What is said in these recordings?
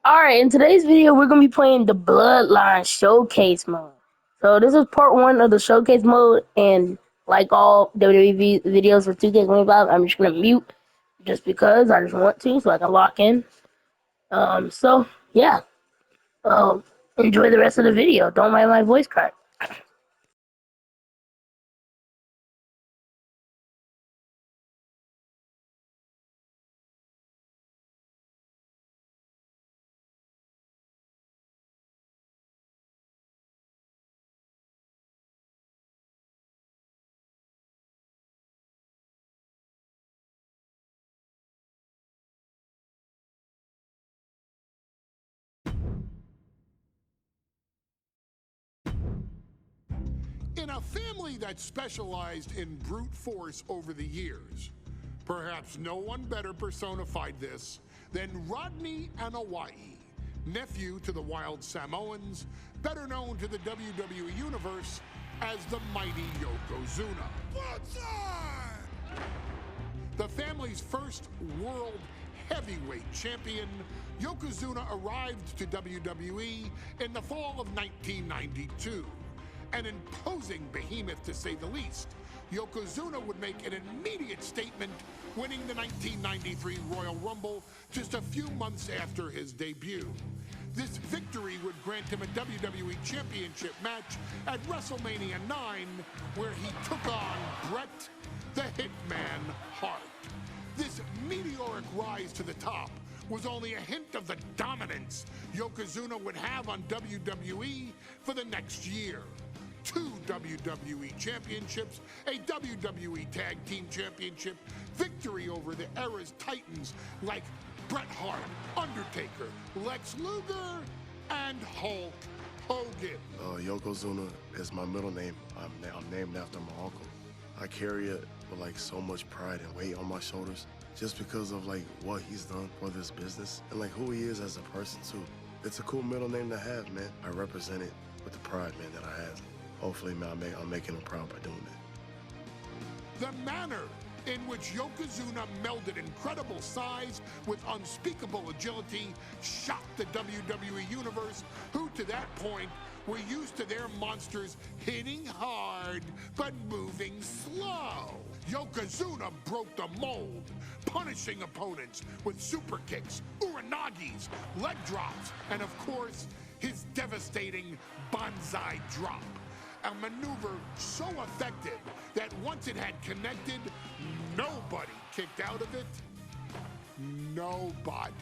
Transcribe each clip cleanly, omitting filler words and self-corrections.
Alright, in today's video, we're going to be playing the Bloodline Showcase mode. So this is part 1 of the Showcase mode, and like all WWE videos for 2K25, I'm just going to mute just because I just want to, so I can lock in. So, yeah. Enjoy the rest of the video. Don't mind my voice crack. In a family that specialized in brute force over the years, perhaps no one better personified this than Rodney and Wwe, nephew to the Wild Samoans, better known to the WWE Universe as the mighty Yokozuna. The family's first world heavyweight champion, Yokozuna arrived to WWE in the fall of 1992. An imposing behemoth, to say the least, Yokozuna would make an immediate statement, winning the 1993 Royal Rumble just a few months after his debut. This victory would grant him a WWE Championship match at WrestleMania 9, where he took on Bret the Hitman Hart. This meteoric rise to the top was only a hint of the dominance Yokozuna would have on WWE for the next year. 2 WWE championships, a WWE Tag Team Championship, victory over the era's titans like Bret Hart, Undertaker, Lex Luger, and Hulk Hogan. Yokozuna is my middle name. I'm named after my uncle. I carry it with like so much pride and weight on my shoulders just because of like what he's done for this business and like who he is as a person too. It's a cool middle name to have, man. I represent it with the pride, man, that I have. Hopefully, man, I'm making him proud by doing it. The manner in which Yokozuna melded incredible size with unspeakable agility shocked the WWE Universe, who to that point were used to their monsters hitting hard but moving slow. Yokozuna broke the mold, punishing opponents with super kicks, uranagis, leg drops, and of course, his devastating banzai drop. A maneuver so effective that once it had connected, nobody kicked out of it. Nobody.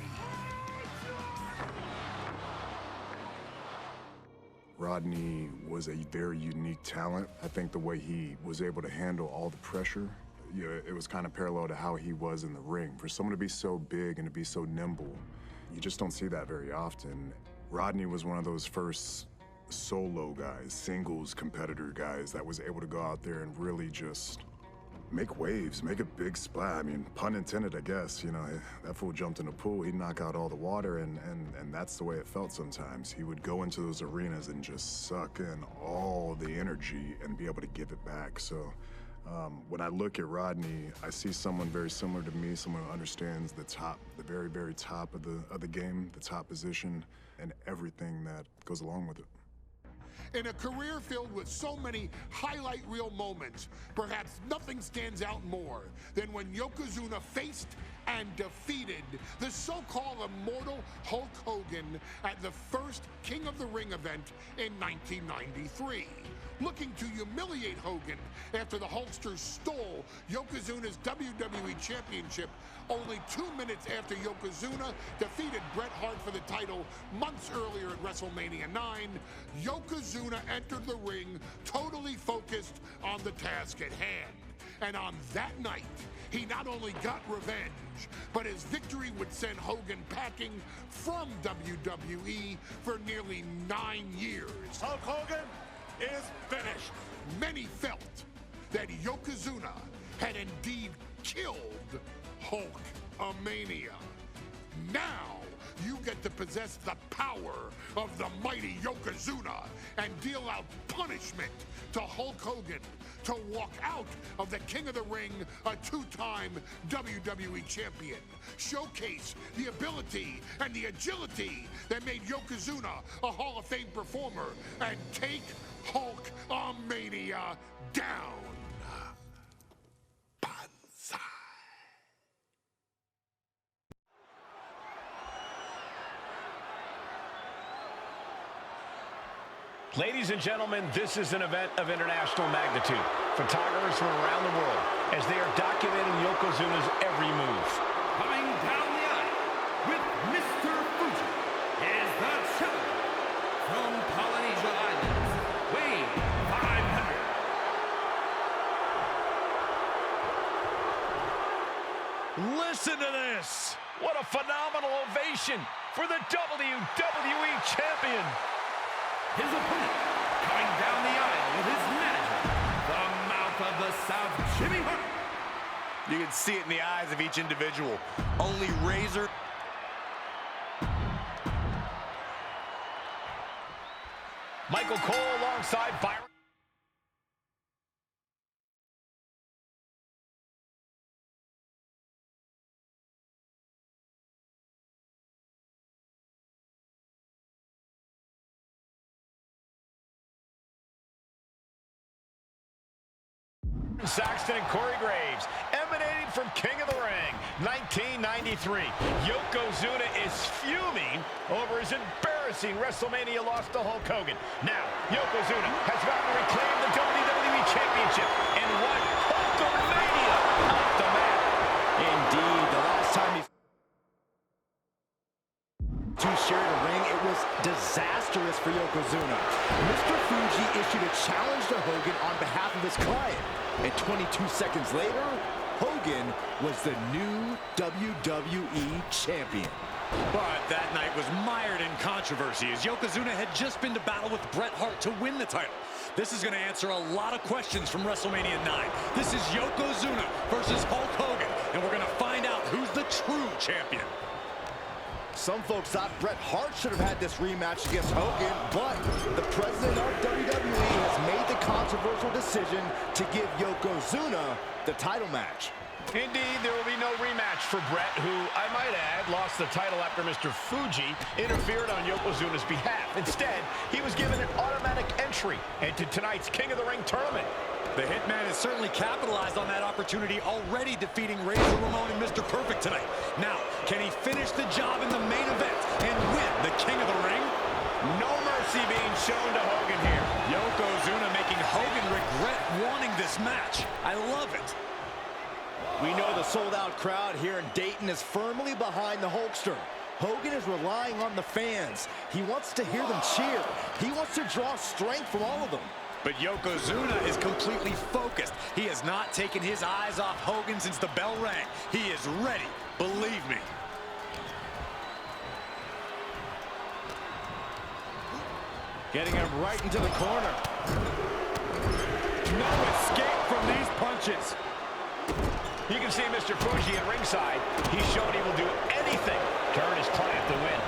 Rodney was a very unique talent. I think the way he was able to handle all the pressure, it was kind of parallel to how he was in the ring. For someone to be so big and to be so nimble, you just don't see that very often. Rodney was one of those first solo guys, singles competitor guys that was able to go out there and really just make waves, make a big splash. I mean, pun intended, I guess. You know, that fool jumped in a pool, he'd knock out all the water, and that's the way it felt sometimes. He would go into those arenas and just suck in all the energy and be able to give it back. So when I look at Rodney, I see someone very similar to me, someone who understands the top, the very, very top of the game, the top position, and everything that goes along with it. In a career filled with so many highlight reel moments, perhaps nothing stands out more than when Yokozuna faced and defeated the so-called immortal Hulk Hogan at the first King of the Ring event in 1993. Looking to humiliate Hogan after the Hulkster stole Yokozuna's WWE Championship only 2 minutes after Yokozuna defeated Bret Hart for the title months earlier at WrestleMania 9, Yokozuna entered the ring totally focused on the task at hand. And on that night, he not only got revenge, but his victory would send Hogan packing from WWE for nearly 9 years. Hulk Hogan is finished. Many felt that Yokozuna had indeed killed Hulkamania. Now you get to possess the power of the mighty Yokozuna and deal out punishment to Hulk Hogan to walk out of the King of the Ring, a two-time WWE champion. Showcase the ability and the agility that made Yokozuna a Hall of Fame performer and take Hulkamania down. Banzai. Ladies and gentlemen, this is an event of international magnitude. Photographers from around the world as they are documenting Yokozuna's every move. Coming down the aisle with Mr. Fuji is the champion from Polynesia Islands, Wwe 500. Listen to this. What a phenomenal ovation for the WWE Champion. His opponent coming down the aisle with his manager, the Mouth of the South, Jimmy Hart. You can see it in the eyes of each individual. Only Razor. Michael Cole alongside Byron. Saxton and Corey Graves, emanating from King of the Ring, 1993. Yokozuna is fuming over his embarrassing WrestleMania loss to Hulk Hogan. Now, Yokozuna has vowed to reclaim the WWE Championship and won Hulkamania off the mat. Indeed, the last time he two shared a ring, it was disastrous for Yokozuna. Mr. Fuji issued a challenge to Hogan on behalf of his client. And 22 seconds later, Hogan was the new WWE Champion. But that night was mired in controversy as Yokozuna had just been to battle with Bret Hart to win the title. This is going to answer a lot of questions from WrestleMania 9. This is Yokozuna versus Hulk Hogan, and we're going to find out who's the true champion. Some folks thought Bret Hart should have had this rematch against Hogan, but the president of WWE has made the controversial decision to give Yokozuna the title match. Indeed, there will be no rematch for Bret, who, I might add, lost the title after Mr. Fuji interfered on Yokozuna's behalf. Instead, he was given an automatic entry into tonight's King of the Ring tournament. The Hitman has certainly capitalized on that opportunity, already defeating Razor Ramon and Mr. Perfect tonight. Now, can he finish the job in the main event and win the King of the Ring? No mercy being shown to Hogan here. Yokozuna making Hogan regret wanting this match. I love it. We know the sold-out crowd here in Dayton is firmly behind the Hulkster. Hogan is relying on the fans. He wants to hear them cheer. He wants to draw strength from all of them. But Yokozuna is completely focused. He has not taken his eyes off Hogan since the bell rang. He is ready, believe me. Getting him right into the corner. No escape from these punches. You can see Mr. Fuji at ringside. He's shown he will do anything to earn his client the win.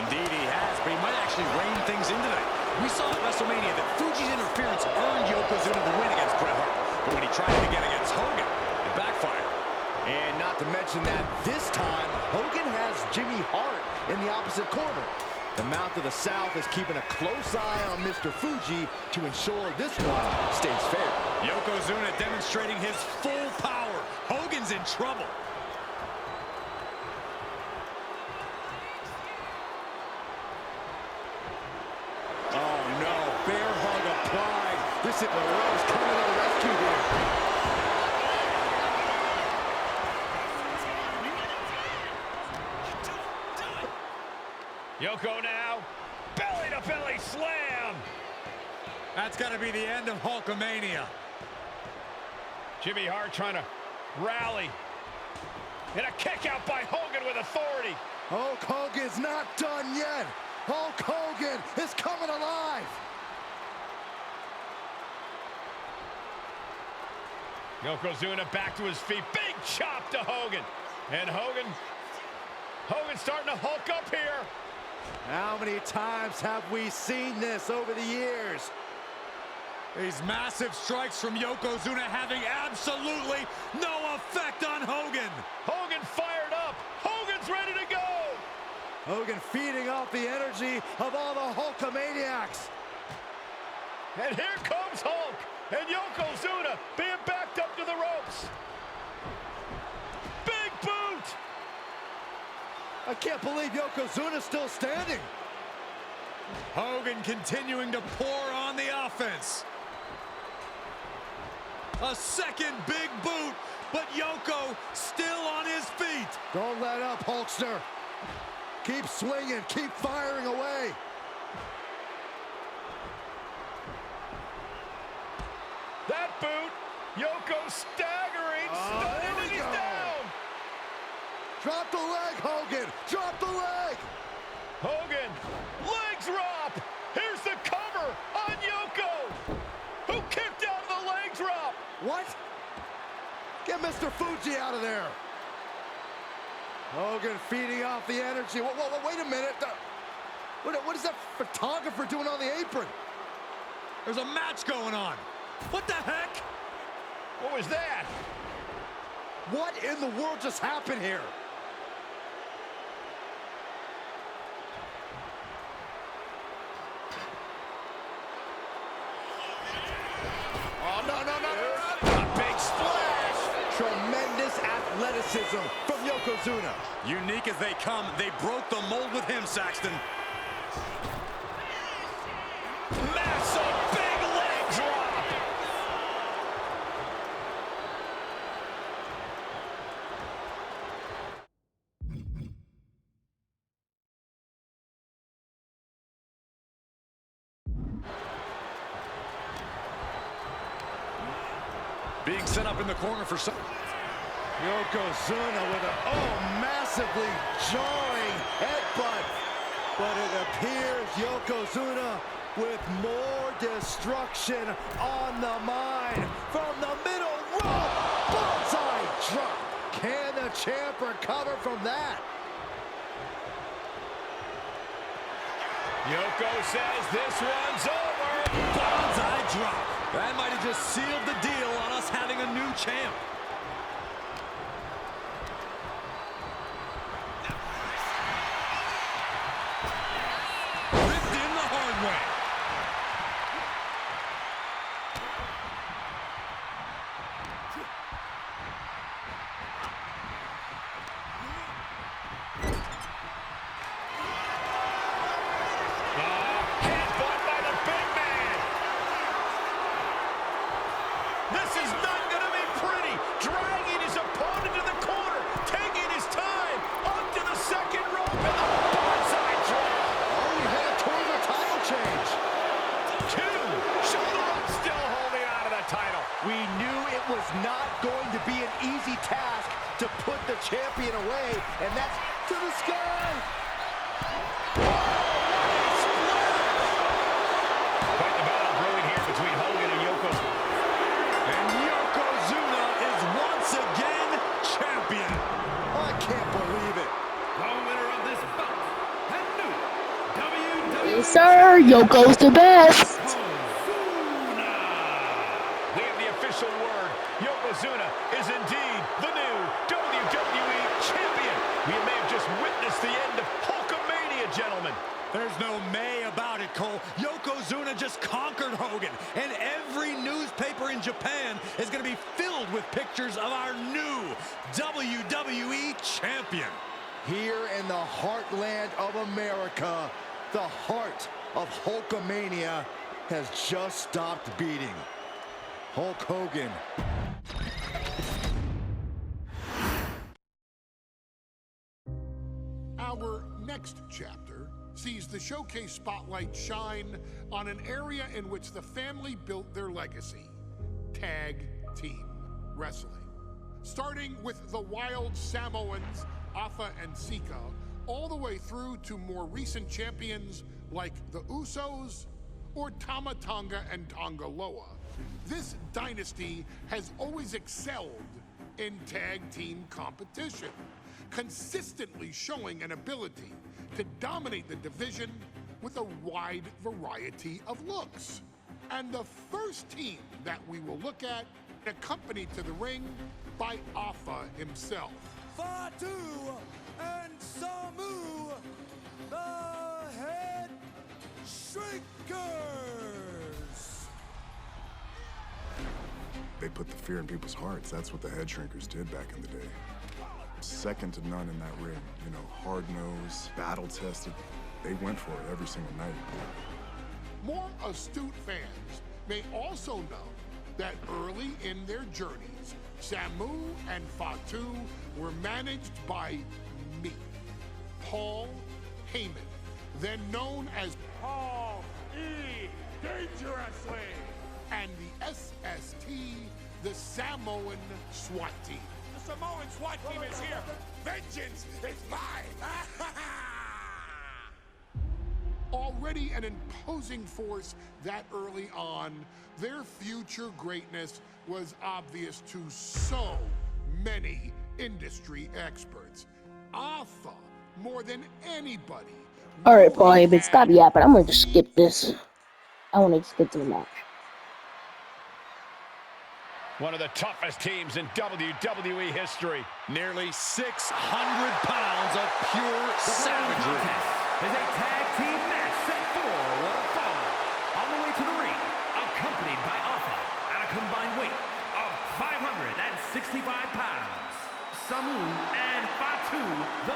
Indeed he has, but he might actually rein things in tonight. We saw at WrestleMania that Fuji's interference earned Yokozuna the win against Bret Hart. But when he tried it again against Hogan, it backfired. And not to mention that this time, Hogan has Jimmy Hart in the opposite corner. The Mouth of the South is keeping a close eye on Mr. Fuji to ensure this one stays fair. Yokozuna demonstrating his full power. Hogan's in trouble. Oh no, bear hug applied. This is Moreau's coming to the rescue here. Yoko now, belly-to-belly slam. That's got to be the end of Hulkamania. Jimmy Hart trying to rally. And a kick out by Hogan with authority. Hulk Hogan's not done yet. Hulk Hogan is coming alive. Yokozuna back to his feet. Big chop to Hogan. And Hogan Hogan's starting to hulk up here. How many times have we seen this over the years? These massive strikes from Yokozuna having absolutely no effect on Hogan. Hogan fired up. Hogan's ready to go. Hogan feeding off the energy of all the Hulkamaniacs. And here comes Hulk. And Yokozuna being backed up to the ropes. Big boot. I can't believe Yokozuna's still standing. Hogan continuing to pour on the offense. A second big boot, but Yoko still on his feet. Don't let up, Hulkster. Keep swinging, keep firing away. That boot, Yoko staggering, stunning, and he's down. Drop the leg, Hogan, drop the leg. Hogan, leg drop. Here's the cover on Yoko, who kicked out of the leg drop. What? Get Mr. Fuji out of there. Hogan feeding off the energy. Whoa, wait a minute. What is that photographer doing on the apron? There's a match going on. What the heck? What was that? What in the world just happened here? Oh, no. A big splash. Tremendous athleticism from Yokozuna. Unique as they come, they broke the mold with him, Saxton. Massive big leg drop. Being set up in the corner for some. Yokozuna with a, massively jarring headbutt. But it appears Yokozuna with more destruction on the mind. From the middle rope, bullseye drop. Can the champ recover from that? Yoko says this one's over. Bullseye drop. That might have just sealed the deal on us having a new champ. Ripped in the hard way. Headbutt by the big man. This is not going to be pretty. Dragging his opponent to the corner, taking his time up to the second rope, and the bonsai drop. Oh, we head towards a title change. Two. Shoulder up, still holding on to the title. We knew it was not going to be an easy task to put the champion away, and that's to the sky. Quite the battle brewing here between Hogan and Yoko. And Yokozuna is once again champion. I can't believe it. The winner of this bout, and new WWE Yes, sir. Yoko's the best. Yokozuna. We have the official word. Yokozuna is indeed the new WWE Champion. We may have just witnessed the end of Hulkamania, gentlemen. There's no may about it, Cole. Yokozuna just conquered Hogan, and every newspaper in Japan is going to be filled with pictures of our new WWE Champion. Here in the heartland of America, the heart of Hulkamania has just stopped beating. Hulk Hogan. Our next chapter sees the showcase spotlight shine on an area in which the family built their legacy: tag team wrestling. Starting with the Wild Samoans, Afa and Sika, all the way through to more recent champions like the Usos or Tama Tonga and Tonga Loa. This dynasty has always excelled in tag team competition. consistently showing an ability to dominate the division with a wide variety of looks. And the first team that we will look at, accompanied to the ring by Alpha himself. Fatu and Samu, the Head Shrinkers. They put the fear in people's hearts. That's what the Head Shrinkers did back in the day. Second to none in that ring. You know, hard-nosed, battle-tested. They went for it every single night. More astute fans may also know that early in their journeys, Samu and Fatu were managed by me, Paul Heyman, then known as Paul E. Dangerously, and the SST, the Samoan SWAT team. The Samoan SWAT team is here. Vengeance is mine. Already an imposing force that early on, their future greatness was obvious to so many industry experts. Alpha, more than anybody. Alright, Paul Heyman, stop yapping. I'm gonna just skip this. I wanna just get to the match. One of the toughest teams in WWE history. Nearly 600 pounds of pure savagery. Is a tag team match set for one fall. On the way to the ring, accompanied by Alpha at a combined weight of 565 pounds. Samu and Fatu, the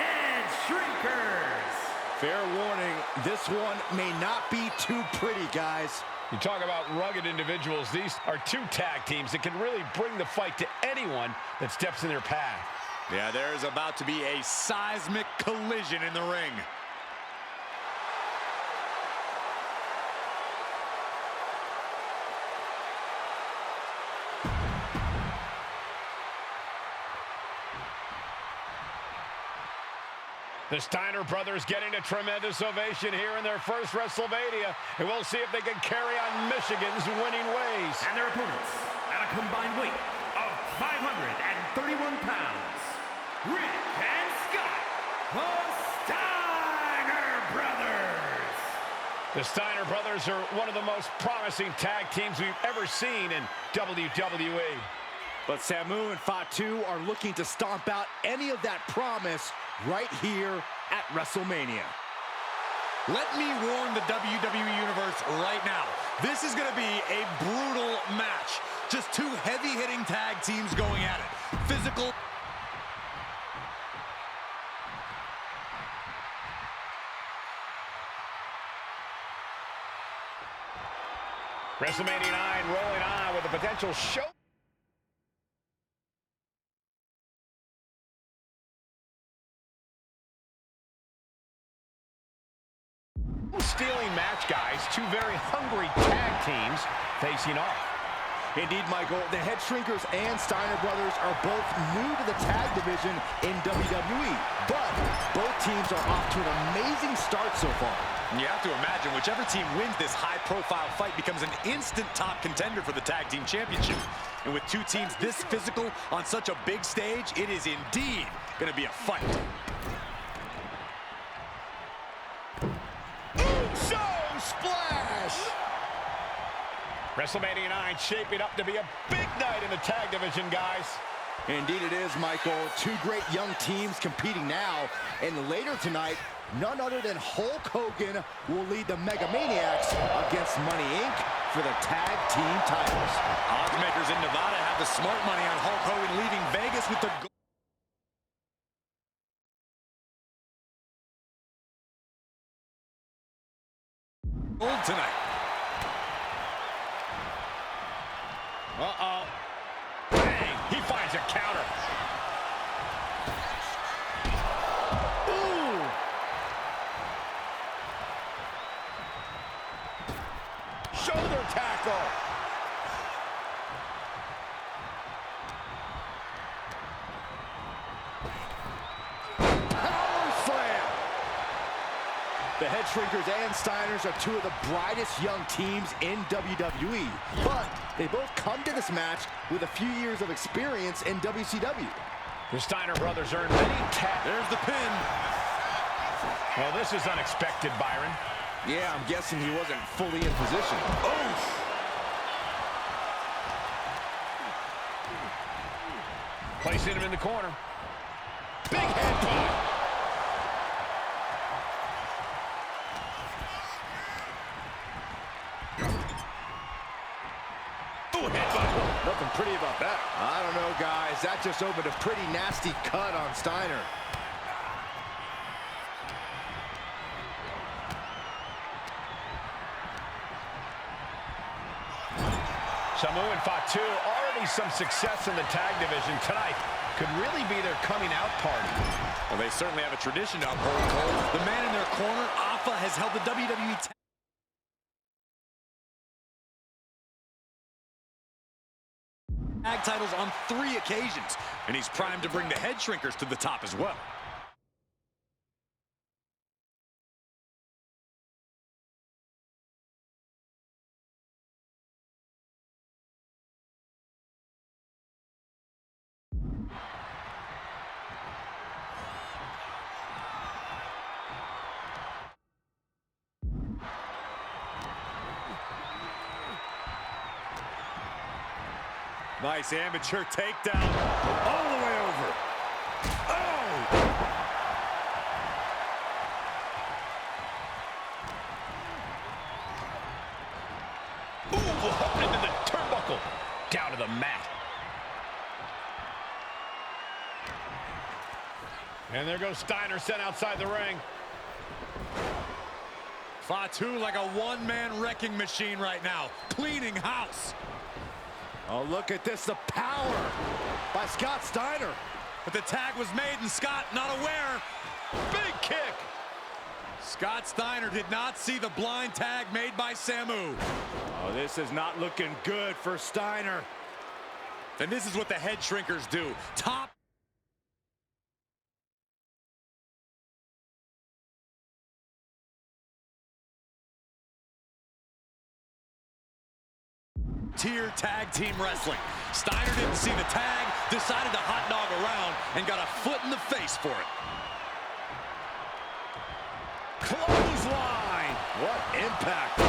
Head Shrinkers. Fair warning, this one may not be too pretty, guys. You talk about rugged individuals. These are two tag teams that can really bring the fight to anyone that steps in their path. Yeah, there's about to be a seismic collision in the ring. The Steiner brothers getting a tremendous ovation here in their first WrestleMania, and we'll see if they can carry on Michigan's winning ways. And their opponents at a combined weight of 531 pounds, Rick and Scott, the Steiner brothers. The Steiner brothers are one of the most promising tag teams we've ever seen in WWE. But Samu and Fatu are looking to stomp out any of that promise right here at WrestleMania. Let me warn the WWE Universe right now. This is going to be a brutal match. Just two heavy-hitting tag teams going at it. Physical. WrestleMania 9 rolling on with a potential show. Stealing match, guys. Two very hungry tag teams facing off. Indeed, Michael, the Head Shrinkers and Steiner brothers are both new to the tag division in WWE, but both teams are off to an amazing start so far. You have to imagine whichever team wins this high-profile fight becomes an instant top contender for the tag team championship. And with two teams this physical on such a big stage, it is indeed going to be a fight. Splash! WrestleMania 9 shaping up to be a big night in the tag division, guys. Indeed it is, Michael. Two great young teams competing now. And later tonight, none other than Hulk Hogan will lead the Mega Maniacs against Money Inc. for the tag team titles. Oddsmakers in Nevada have the smart money on Hulk Hogan leaving Vegas with the gold tonight. Uh-oh. Bang! He finds a counter. Ooh! Shoulder tackle. Power slam! The Head Shrinkers and Steiners are two of the brightest young teams in WWE, but they both come to this match with a few years of experience in WCW. The Steiner brothers earned many taps. There's the pin. Well, this is unexpected, Byron. Yeah, I'm guessing he wasn't fully in position. Oh! Placing him in the corner. Big headbutt. Ooh, headbutt. Nothing pretty about that. I don't know, guys. That just opened a pretty nasty cut on Steiner. Samu and Fatu, already some success in the tag division tonight. Could really be their coming out party. Well, they certainly have a tradition to uphold, Cole. The man in their corner, Alpha, has held the WWE tag titles on 3 occasions, and he's primed to bring the head shrinkers to the top as well. Nice amateur takedown all the way over. Oh! Ooh, into the turnbuckle. Down to the mat. And there goes Steiner sent outside the ring. Fatu like a one-man wrecking machine right now, cleaning house. Oh, look at this, the power by Scott Steiner. But the tag was made and Scott not aware. Big kick. Scott Steiner did not see the blind tag made by Samu. Oh, this is not looking good for Steiner. And this is what the head shrinkers do. Top tier tag team wrestling. Steiner didn't see the tag, decided to hot dog around, and got a foot in the face for it. Clothesline! What impact!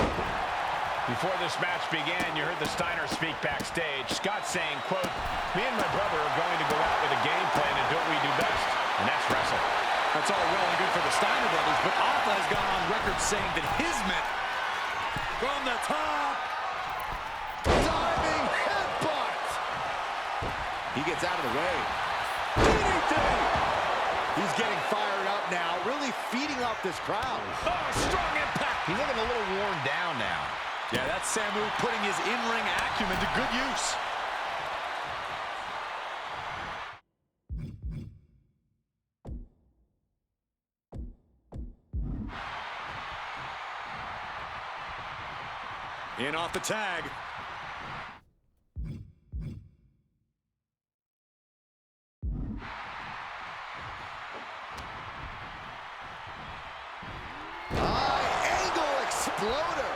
Before this match began, you heard the Steiner speak backstage. Scott saying, quote, "Me and my brother are going to go out with a game plan and do what we do best, and that's wrestle." That's all well and good for the Steiner brothers, but Alpha has gone on record saying that his men from the top. Diving headbutt! He gets out of the way. DDT! He's getting fired up now, really feeding off this crowd. Oh, strong impact. He's looking a little worn down now. Yeah, that's Samu putting his in-ring acumen to good use. In off the tag. Exploder.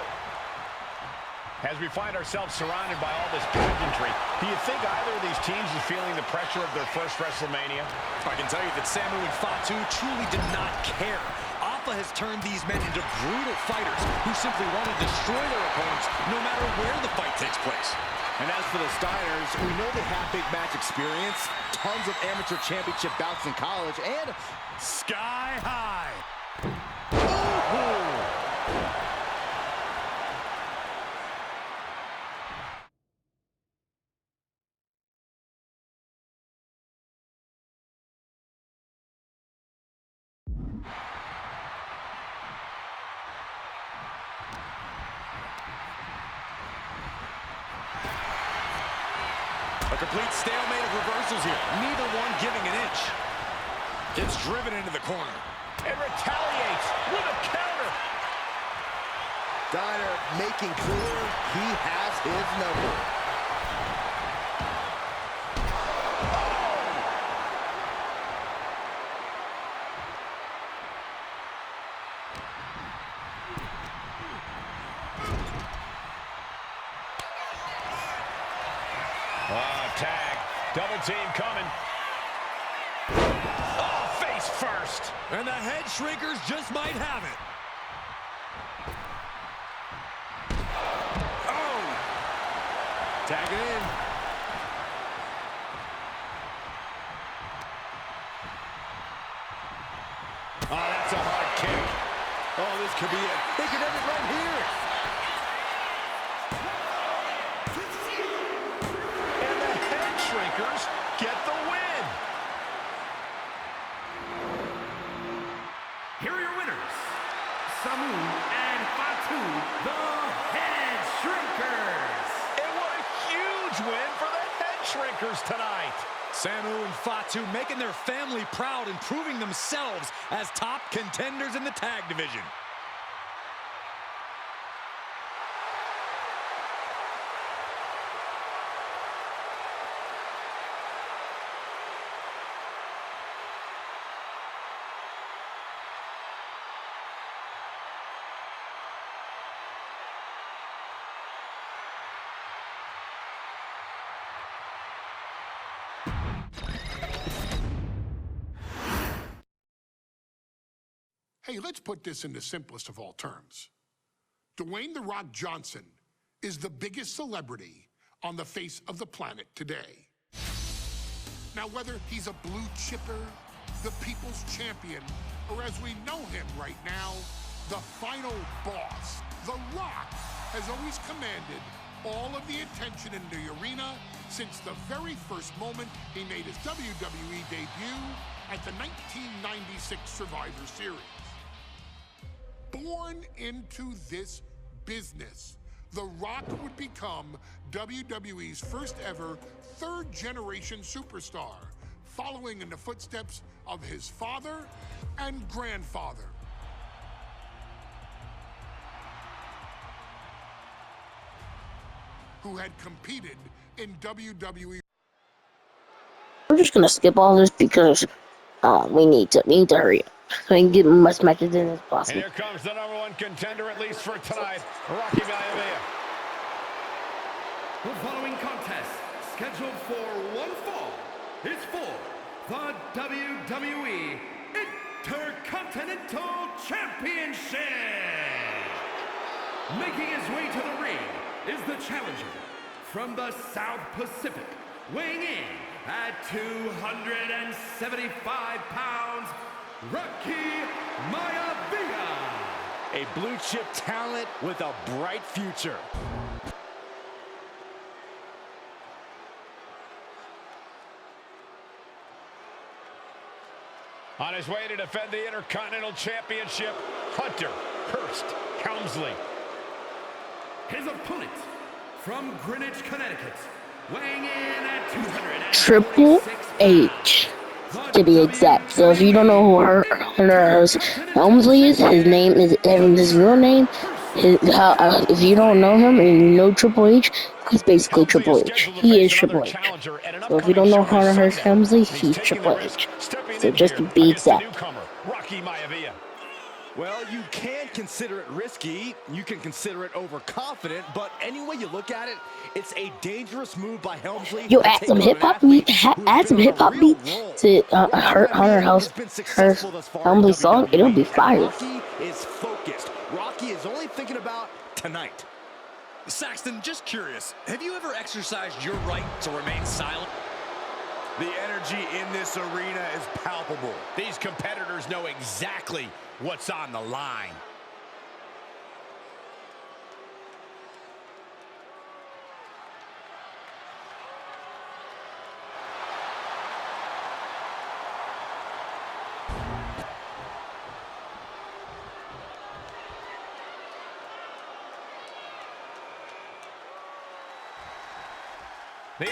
As we find ourselves surrounded by all this pageantry, do you think either of these teams is feeling the pressure of their first WrestleMania? I can tell you that Samu and Fatu truly did not care. Alpha has turned these men into brutal fighters who simply want to destroy their opponents no matter where the fight takes place. And as for the Steiners, we know they have big match experience, tons of amateur championship bouts in college, and sky high. Ooh. A complete stalemate of reversals here. Neither one giving an inch. Gets driven into the corner. And retaliates with a counter. Steiner making clear he has his number. Tag. Double team coming. first. And the head shrinkers just might have it. Oh! Tag it in. Oh, that's a hard kick. Oh, this could be it. They could end it right here. And the head shrinkers get the win. Here are your winners, Samu and Fatu, the Head Shrinkers. And what a huge win for the head shrinkers tonight. Samu and Fatu making their family proud and proving themselves as top contenders in the tag division. Hey, let's put this in the simplest of all terms. Dwayne "The Rock" Johnson is the biggest celebrity on the face of the planet today. Now, whether he's a blue chipper, the people's champion, or as we know him right now, the final boss, The Rock has always commanded all of the attention in the arena since the very first moment he made his WWE debut at the 1996 Survivor Series. Born into this business, The Rock would become WWE's first ever third-generation superstar, following in the footsteps of his father and grandfather. Who had competed in WWE. We're just gonna skip all this because we need to hurry up so we can get as much matches in as And possible. here comes the #1 contender, at least for tonight, Rocky Maivia. The following contest, scheduled for one fall, is for the WWE Intercontinental Championship. Making his way to the ring is the challenger from the South Pacific, weighing in at 275 pounds, Rocky Maivia. A blue chip talent with a bright future. On his way to defend the Intercontinental Championship, Hunter Hearst Helmsley. His opponent from Greenwich, Connecticut, weighing in at 226 Triple H, to be exact. So if you don't know who Hunter Helmsley is, his name is his real name. If you don't know him and you know Triple H, he's basically Triple H. He is Triple H. So if you don't know Hunter Helmsley, he's Triple H. So just to be exact. Rocky Maivia. Well, you can consider it risky, you can consider it overconfident, but any way you look at it, it's a dangerous move by Helmsley. Yo, add some hip hop beat, add some hip hop beat to Hunter Helmsley's song. It'll be fire. Rocky is focused. Rocky is only thinking about tonight. Saxton, just curious, have you ever exercised your right to remain silent? The energy in this arena is palpable. These competitors know exactly what's on the line. The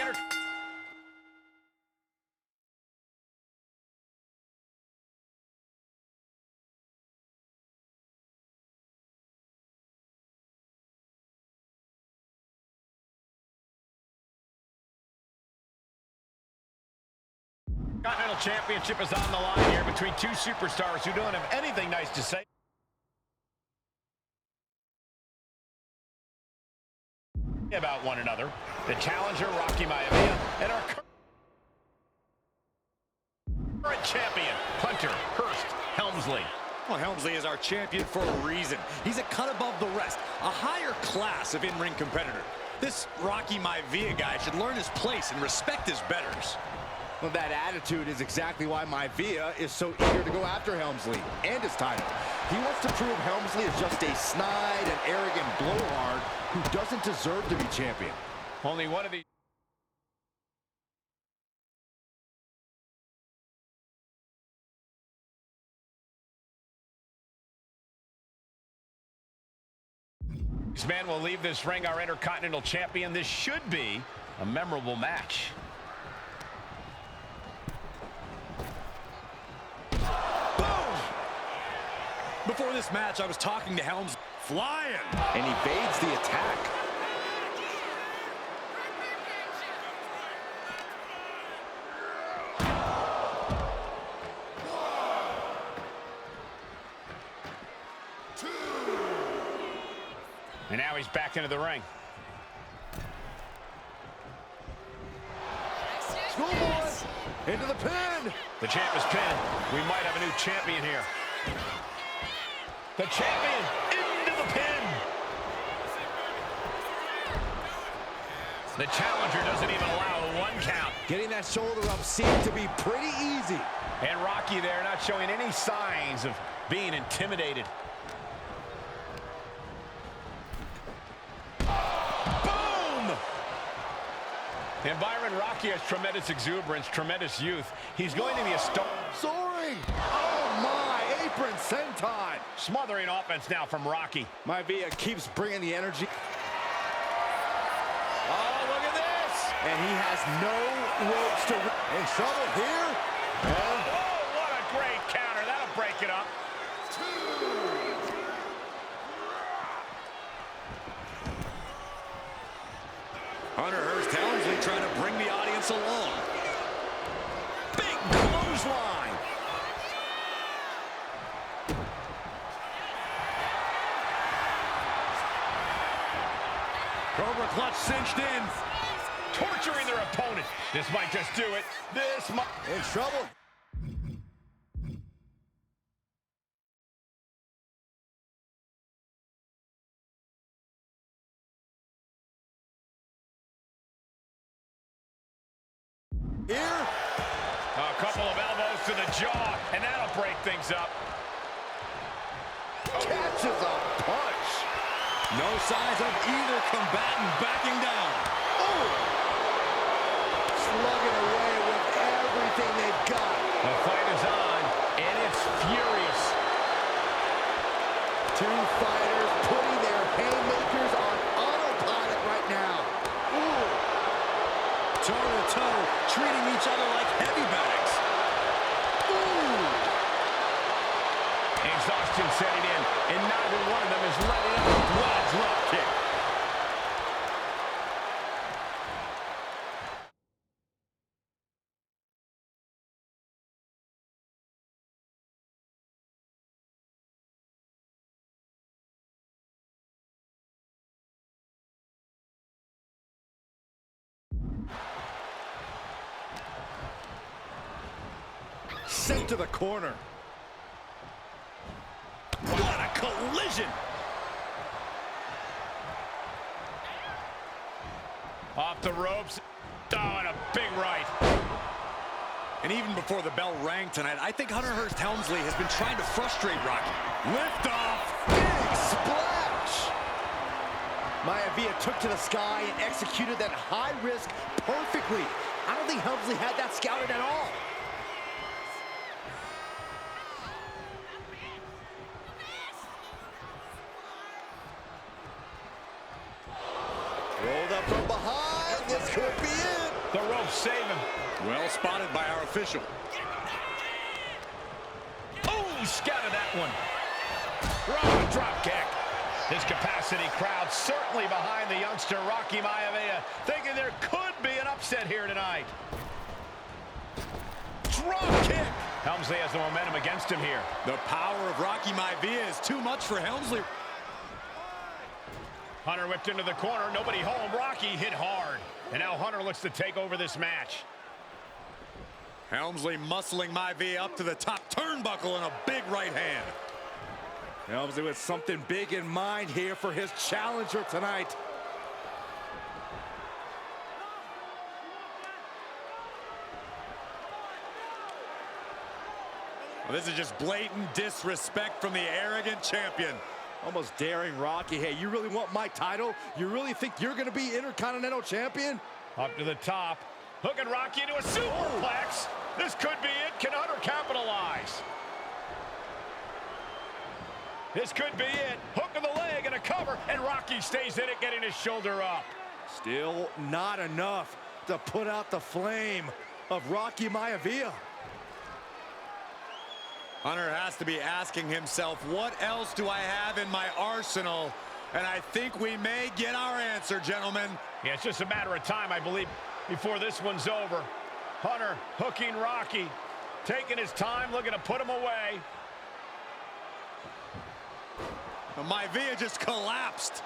Intercontinental Championship is on the line here between two superstars who don't have anything nice to say about one another. The challenger, Rocky Maivia, and our Current champion, Hunter Hearst Helmsley. Well, Helmsley is our champion for a reason. He's a cut above the rest, a higher class of in-ring competitor. This Rocky Maivia guy should learn his place and respect his betters. Well, that attitude is exactly why Maivia is so eager to go after Helmsley and his title. He wants to prove Helmsley is just a snide and arrogant blowhard who doesn't deserve to be champion. Only one of these. This man will leave this ring our Intercontinental Champion. This should be a memorable match. Boom! Before this match, I was talking to Helms, flying. And evades the attack. And now he's back into the ring. Schoolboy into the pin. The champ is pinned. We might have a new champion here. The champion into the pin. The challenger doesn't even allow a 1 count. Getting that shoulder up seemed to be pretty easy. And Rocky there not showing any signs of being intimidated. And Byron, Rocky has tremendous exuberance, tremendous youth. He's going to be a star. Soaring! Oh my, apron senton! Smothering offense now from Rocky. Maivia keeps bringing the energy. Oh, look at this! And he has no ropes to... In trouble here. Oh, what a great counter. That'll break it up. Hunter Hearst Helmsley trying to bring the audience along. Big clothesline. Cobra clutch cinched in. Torturing their opponent. This might just do it. This might... In trouble. Here. A couple of elbows to the jaw, and that'll break things up. Catches a punch. No signs of either combatant backing down. Oh! Slugging away with everything they've got. The fight is on, and it's furious. Two fighters putting their haymakers on autopilot right now. Ooh. Toe-to-toe, treating each other like heavy bags. Ooh. Exhaustion setting in, and neither one of them is letting up. Blood drop kick. Sent to the corner. What a collision! Off the ropes. Oh, and a big right. And even before the bell rang tonight, I think Hunter Hearst Helmsley has been trying to frustrate Rocky. Lift off! Big splash! Maivia took to the sky and executed that high risk perfectly. I don't think Helmsley had that scouted at all. Rolled up from behind. This could be it. The ropes save him. Well spotted by our official. Oh, scouted that one. Raw drop kick. This capacity crowd certainly behind the youngster Rocky Maivia, thinking there could be an upset here tonight. Drop kick. Helmsley has the momentum against him here. The power of Rocky Maivia is too much for Helmsley. Hunter whipped into the corner. Nobody home. Rocky hit hard. And now Hunter looks to take over this match. Helmsley muscling Maivia up to the top turnbuckle and a big right hand. Helmsley with something big in mind here for his challenger tonight. Well, this is just blatant disrespect from the arrogant champion. Almost daring Rocky. Hey, you really want my title? You really think you're going to be Intercontinental Champion? Up to the top. Hooking Rocky into a superplex. This could be it. Can Hunter capitalize? This could be it. Hook of the leg and a cover, and Rocky stays in it, getting his shoulder up. Still not enough to put out the flame of Rocky Maivia. Hunter has to be asking himself, what else do I have in my arsenal? And I think we may get our answer, gentlemen. Yeah, it's just a matter of time, I believe, before this one's over. Hunter hooking Rocky, taking his time, looking to put him away. Maivia just collapsed.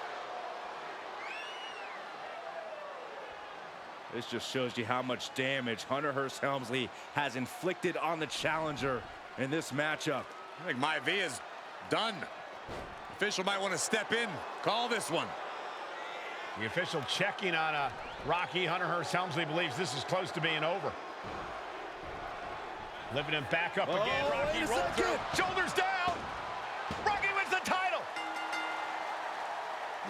This just shows you how much damage Hunter Hearst Helmsley has inflicted on the challenger in this matchup. I think Maivia's done. The official might want to step in, call this one. The official checking on Rocky. Hunter Hearst Helmsley believes this is close to being over. Lifting him back up again. Rocky rolled through. Shoulders down. Rocky wins the title.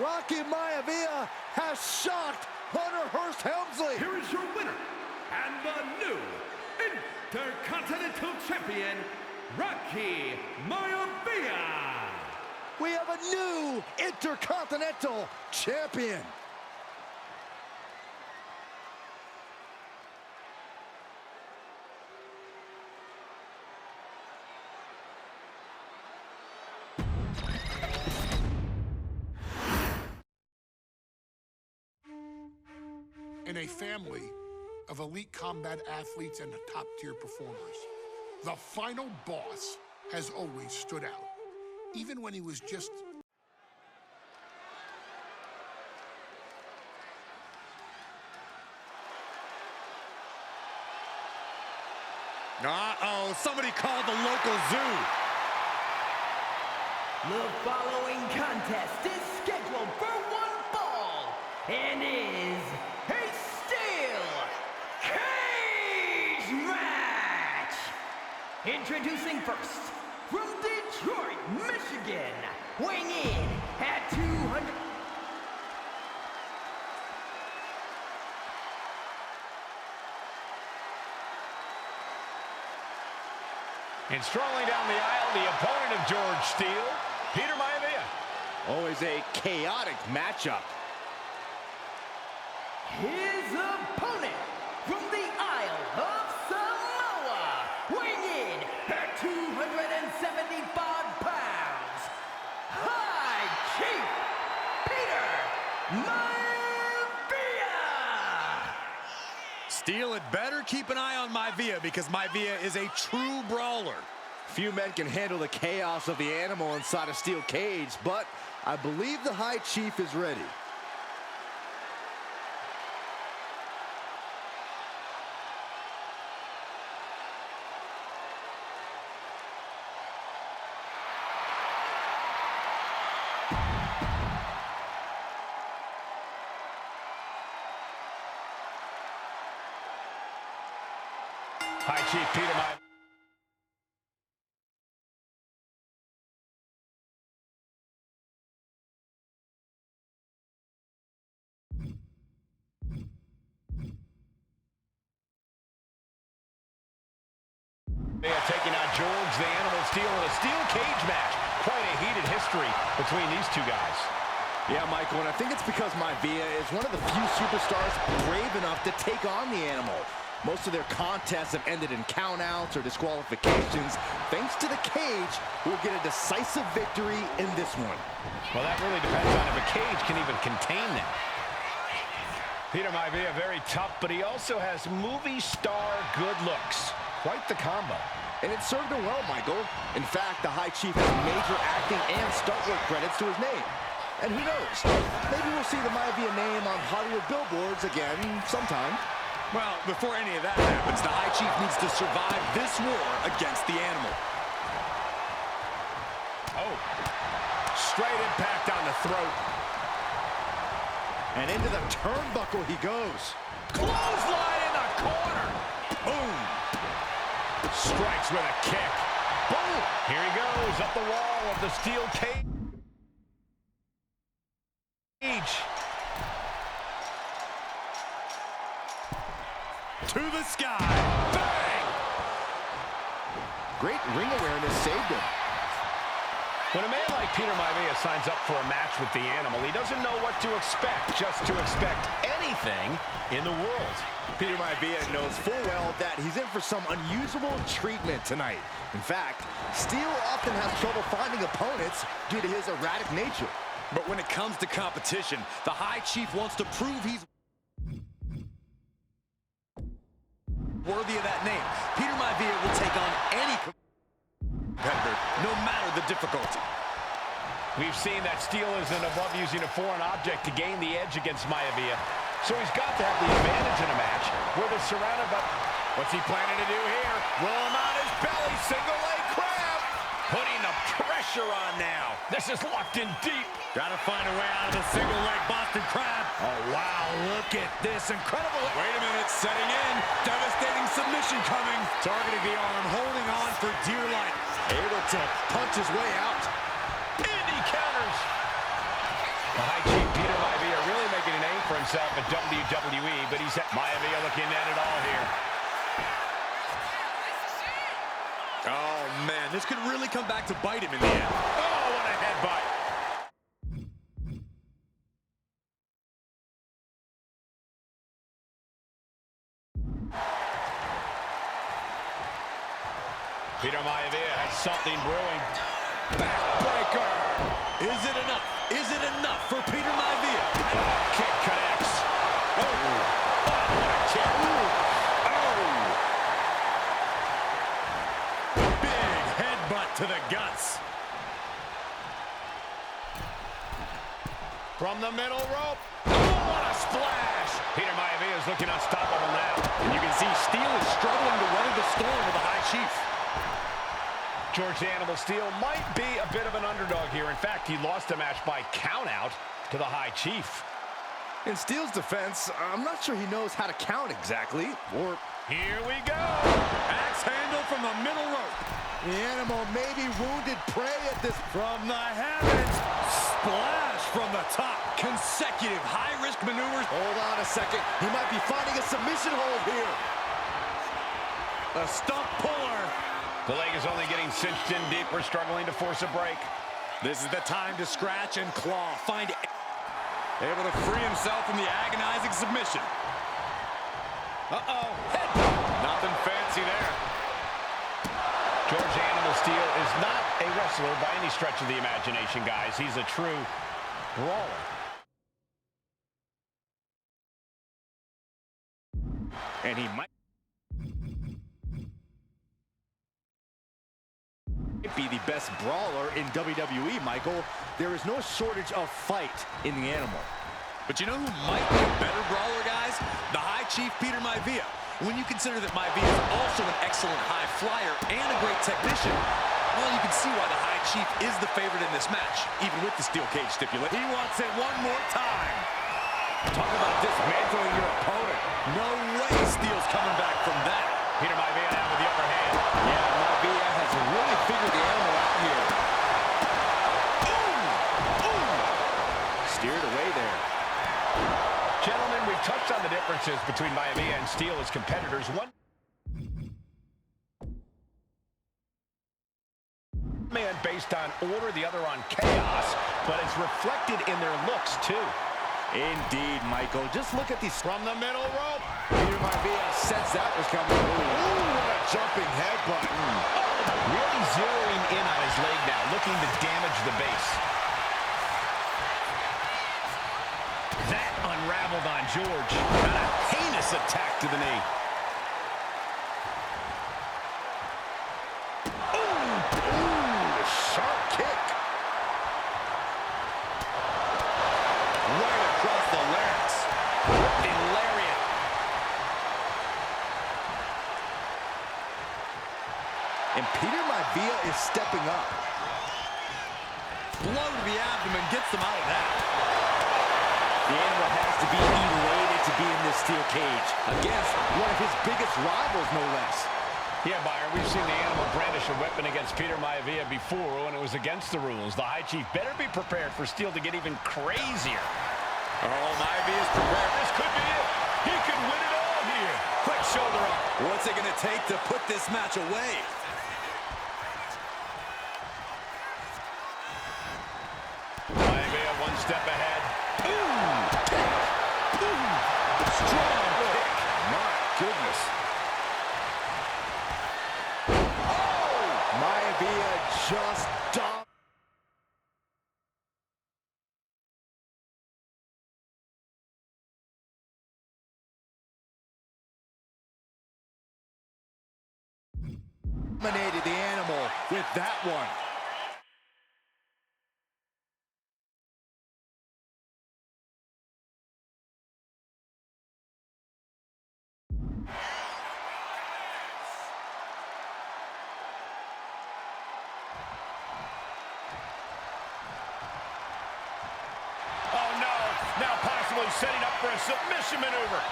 Rocky Maivia has shocked Hunter Hearst Helmsley. Here is your winner and the new Intercontinental Champion, Rocky Maivia. We have a new Intercontinental Champion. In a family of elite combat athletes and top-tier performers, the final boss has always stood out, even when he was just... Uh-oh, somebody called the local zoo. The following contest is scheduled for one fall and is a steel cage match. Introducing first, from Detroit, Michigan, weighing in at 200... And strolling down the aisle, the opponent of George Steele, Peter Maivia. Always a chaotic matchup. His opponent from the Isle of Samoa, weighing in at 275 pounds, High Chief Peter Maivia. Steele had better keep an eye on Maivia because Maivia is a true brawler. Few men can handle the chaos of the animal inside a steel cage, but I believe the High Chief is ready. High Chief Peter Maivia. Taking on George the Animal Steele in a steel cage match. Quite a heated history between these two guys. Yeah, Michael, and I think it's because Maivia is one of the few superstars brave enough to take on the animal. Most of their contests have ended in countouts or disqualifications. Thanks to the cage, we'll get a decisive victory in this one. Well, that really depends on if a cage can even contain them. Peter Maivia, very tough, but he also has movie star good looks. Quite the combo. And it served him well, Michael. In fact, the High Chief has major acting and stunt work credits to his name. And who knows, maybe we'll see the Maivia name on Hollywood billboards again sometime. Well, before any of that happens, the High Chief needs to survive this war against the animal. Oh, straight impact on the throat. And into the turnbuckle he goes. Clothesline in the corner. Boom. Strikes with a kick. Boom. Here he goes up the wall of the steel cage. To the sky. Bang! Great ring awareness saved him. When a man like Peter Maivia signs up for a match with the animal, he doesn't know what to expect, just to expect anything in the world. Peter Maivia knows full well that he's in for some unusual treatment tonight. In fact, Steel often has trouble finding opponents due to his erratic nature. But when it comes to competition, the High Chief wants to prove he's worthy of that name. Peter Maivia will take on any competitor, no matter the difficulty. We've seen that Steel isn't above using a foreign object to gain the edge against Maivia. So he's got to have the advantage in a match where they're surrounded by... What's he planning to do here? Roll him on his belly, single leg crab. Putting the pressure on now. This is locked in deep. Got to find a way out of the single leg Boston Crab. Oh, wow, look at this. Incredible. Wait a minute, setting in. Devastating submission coming. Targeting the arm, holding on for dear life. Able to punch his way out. And he counters. The High Chief Peter Maivia really making a name for himself at WWE, but he's at Maivia looking at it all here. Oh, man, this could really come back to bite him in the end. Oh, what a headbutt. Peter Maivia has something brewing. Backbreaker. Is it enough? Is it enough for Peter Maivia? Kick connects. Oh, what a kick. Oh. Big headbutt to the guts. From the middle rope. Oh, what a splash. Peter Maivia is looking unstoppable now. And you can see Steel is struggling to weather the storm with the High Chief. George the Animal Steel might be a bit of an underdog here. In fact, he lost a match by countout to the High Chief. In Steel's defense, I'm not sure he knows how to count exactly, or... Here we go. Axe handle from the middle rope. The Animal may be wounded prey at this... From the heavens. Splash from the top. Consecutive high-risk maneuvers. Hold on a second. He might be finding a submission hold here. A stump puller. The leg is only getting cinched in deeper, struggling to force a break. This is the time to scratch and claw. Find able to free himself from the agonizing submission. Uh-oh. Headbutt. Nothing fancy there. George Animal Steel is not a wrestler by any stretch of the imagination, guys. He's a true brawler. And he might be the best brawler in WWE, Michael. There is no shortage of fight in the Animal. But you know who might be a better brawler, guys? The High Chief Peter Maivia. When you consider that Maivia is also an excellent high flyer and a great technician, well, you can see why the High Chief is the favorite in this match, even with the steel cage stipulation. He wants it one more time. Talk about dismantling your opponent. No way Steel's coming back from that. Peter Maivia now with the upper hand. Yeah, Maivia has really figured the Animal out here. Steered away there. Gentlemen, we've touched on the differences between Maivia and Steel as competitors. One man based on order, the other on chaos, but it's reflected in their looks, too. Indeed, Michael. Just look at these... From the middle rope. Peter Maivia sensed that was coming. Ooh, what a jumping headbutt. Really zeroing in on his leg now, looking to damage the base. That unraveled on George. And a heinous attack to the knee. Ooh, sharp kick. Right across the larynx. Ripping lariat. and Peter Maivia is stepping up. Blow to the abdomen gets them out of that. The animal has to be elated to be in this steel cage against one of his biggest rivals, no less. Yeah, Byron, we've seen the animal brandish a weapon against Peter Maivia before when it was against the rules. The High Chief better be prepared for Steel to get even crazier. Oh, Maivia's prepared. This could be it. He could win it all here. Quick shoulder up. What's it going to take to put this match away? Maivia one step ahead. Strong kick. My goodness. Maivia just dominated. The animal with that one. Oh, no. Now possibly setting up for a submission maneuver.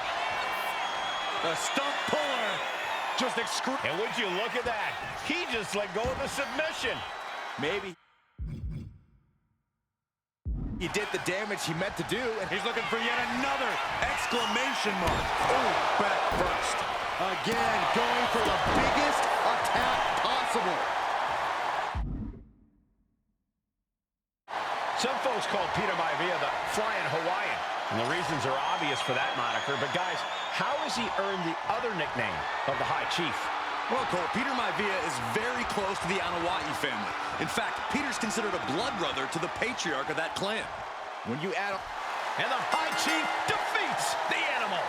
A stump puller. Just excruciating. And would you look at that? He just let go of the submission. Maybe he did the damage he meant to do, and He's looking for yet another exclamation mark. oh, back first. Again, going for the biggest attack possible. Some folks call Peter Maivia the Flying Hawaiian, and the reasons are obvious for that moniker. But guys, how has he earned the other nickname of the High Chief? Well, Cole, Peter Maivia is very close to the Anoa'i family. In fact, Peter's considered a blood brother to the patriarch of that clan. When you add And the High Chief defeats the animal.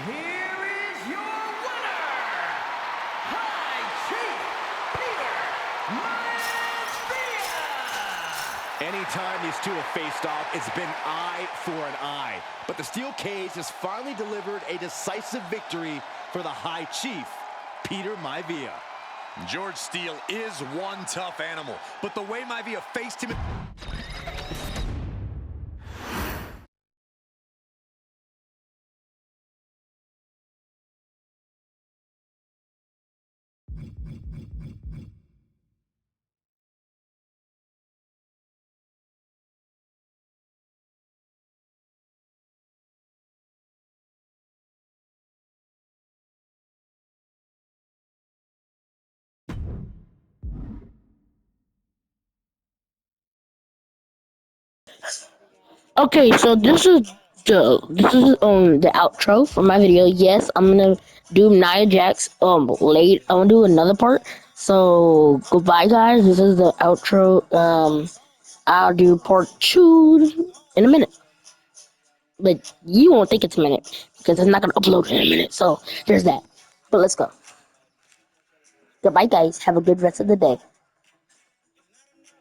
Here is your winner, High Chief Peter Maivia. anytime these two have faced off, it's been eye for an eye. But the steel cage has finally delivered a decisive victory for the High Chief, Peter Maivia. George Steele is one tough animal, but the way Maivia faced him... Okay, so this is the outro for my video. Yes, I'm gonna do Nia Jax late. I'm gonna do another part. So goodbye, guys. This is the outro. I'll do part 2 in a minute, but you won't think it's a minute because it's not gonna upload in a minute. So there's that. But let's go. Goodbye, guys. Have a good rest of the day.